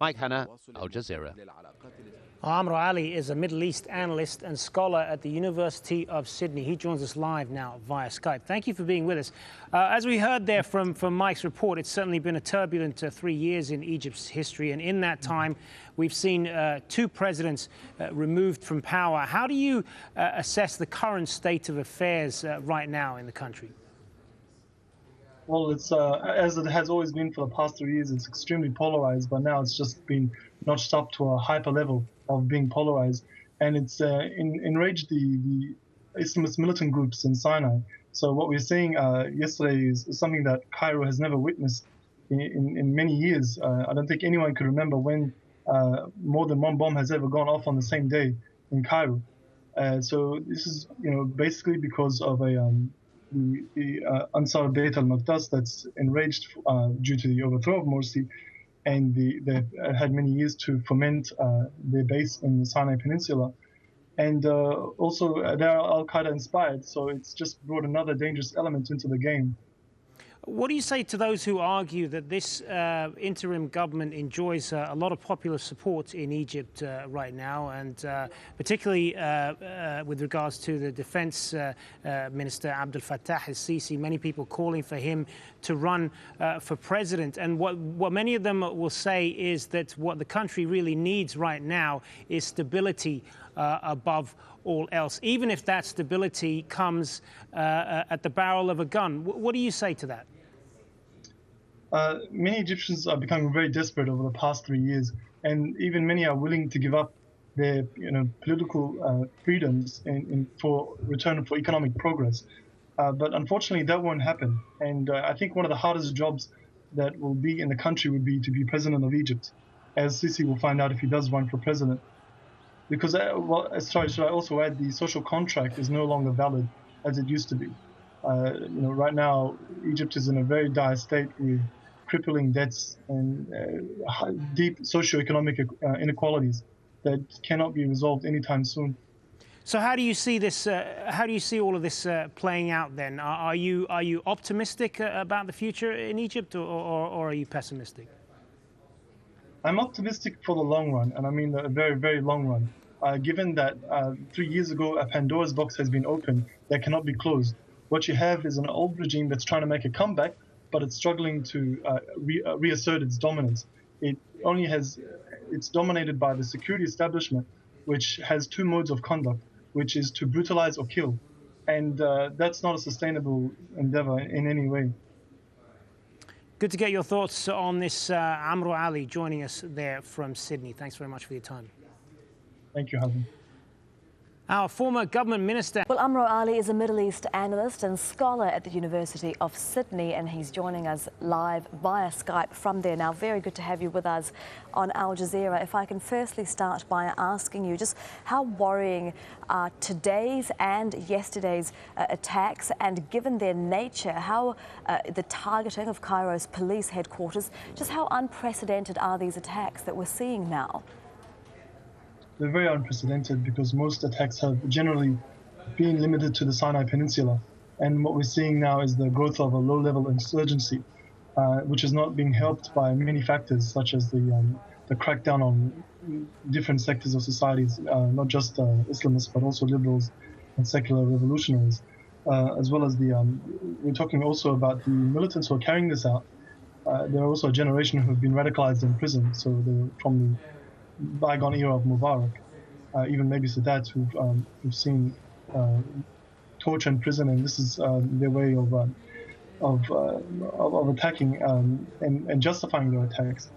Mike Hanna, Al Jazeera. Amro Ali is a Middle East analyst and scholar at the University of Sydney. He joins us live now via Skype. Thank you for being with us. As we heard there from Mike's report, it's certainly been a turbulent 3 years in Egypt's history. And in that time, we've seen 2 presidents removed from power. How do you assess the current state of affairs right now in the country? Well, it's as it has always been for the past 3 years, it's extremely polarized, but now it's just been notched up to a hyper level of being polarized. And it's enraged the Islamist militant groups in Sinai. So what we're seeing yesterday is something that Cairo has never witnessed in many years. I don't think anyone could remember when more than one bomb has ever gone off on the same day in Cairo. So this is, basically because of the Ansar Bayt al-Maqdas that's enraged due to the overthrow of Morsi, and they've had many years to foment their base in the Sinai Peninsula. And also, they're al-Qaeda inspired, so it's just brought another dangerous element into the game. What do you say to those who argue that this interim government enjoys a lot of popular support in Egypt right now, and particularly with regards to the Defense Minister Abdel Fattah al-Sisi, many people calling for him to run for president? And what many of them will say is that what the country really needs right now is stability above all else, even if that stability comes at the barrel of a gun. What do you say to that? Many Egyptians are becoming very desperate over the past 3 years, and even many are willing to give up their political freedoms for return for economic progress. But unfortunately, that won't happen. And I think one of the hardest jobs that will be in the country would be to be president of Egypt, as Sisi will find out if he does run for president. Because, should I also add, the social contract is no longer valid as it used to be. Right now, Egypt is in a very dire state with crippling debts and deep socioeconomic inequalities that cannot be resolved anytime soon. So how do you see this? How do you see all of this playing out then? Are you optimistic about the future in Egypt, or are you pessimistic? I'm optimistic for the long run, and I mean a very, very long run. Given that 3 years ago a Pandora's box has been opened that cannot be closed. What you have is an old regime that's trying to make a comeback, but it's struggling to reassert its dominance. It's dominated by the security establishment, which has 2 modes of conduct, which is to brutalize or kill. And that's not a sustainable endeavor in any way. Good to get your thoughts on this. Amro Ali joining us there from Sydney. Thanks very much for your time. Thank you, Hazem. Our former government minister. Well, Amro Ali is a Middle East analyst and scholar at the University of Sydney, and he's joining us live via Skype from there. Now, very good to have you with us on Al Jazeera. If I can firstly start by asking you just how worrying are today's and yesterday's attacks, and given their nature, how the targeting of Cairo's police headquarters, just how unprecedented are these attacks that we're seeing now? They're very unprecedented because most attacks have generally been limited to the Sinai Peninsula. And what we're seeing now is the growth of a low-level insurgency, which is not being helped by many factors, such as the crackdown on different sectors of societies, not just Islamists, but also liberals and secular revolutionaries, as well as we're talking also about the militants who are carrying this out. There are also a generation who have been radicalized in prison, so they're from the bygone era of Mubarak, even maybe Sadat, who've seen torture in prison, and this is their way of attacking and justifying their attacks.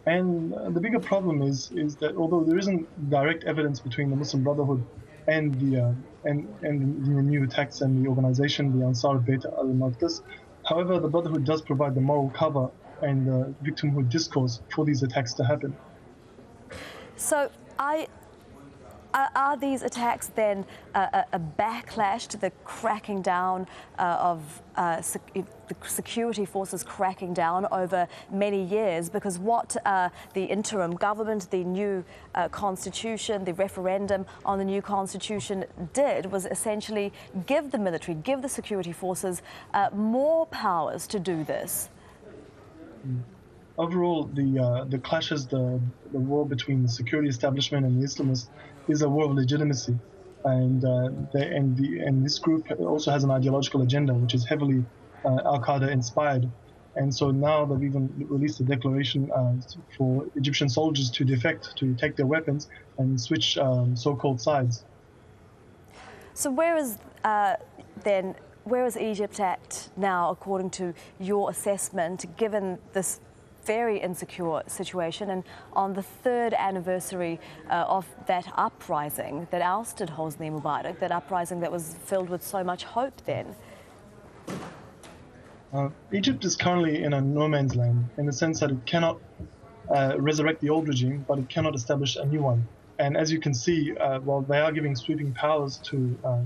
And the bigger problem is that although there isn't direct evidence between the Muslim Brotherhood and the new attacks and the organization, the Ansar Bayt al-Maqdas, however, the Brotherhood does provide the moral cover and the victimhood discourse for these attacks to happen. So are these attacks then a backlash to the cracking down of the security forces cracking down over many years? Because what the interim government, the new constitution, the referendum on the new constitution did was essentially give the military, give the security forces more powers to do this. overall, the clashes, the war between the security establishment and the Islamists is a war of legitimacy, and this group also has an ideological agenda which is heavily Al Qaeda inspired, and so now they've even released a declaration for Egyptian soldiers to defect, to take their weapons and switch so-called sides. So where is Egypt at now, according to your assessment, given this very insecure situation, and on the 3rd anniversary of that uprising that ousted Hosni Mubarak, that uprising that was filled with so much hope then? Egypt is currently in a no man's land in the sense that it cannot resurrect the old regime, but it cannot establish a new one. And as you can see, while they are giving sweeping powers to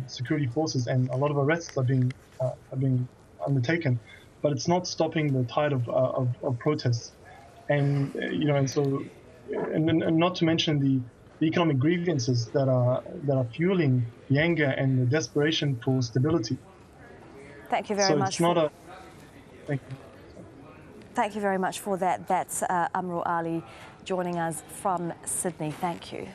security forces, and a lot of arrests are being undertaken, but it's not stopping the tide of protests. And and not to mention the economic grievances that are fueling the anger and the desperation for stability. Thank you very much. It's not a. Thank you. Thank you very much for that. That's Amro Ali joining us from Sydney. Thank you.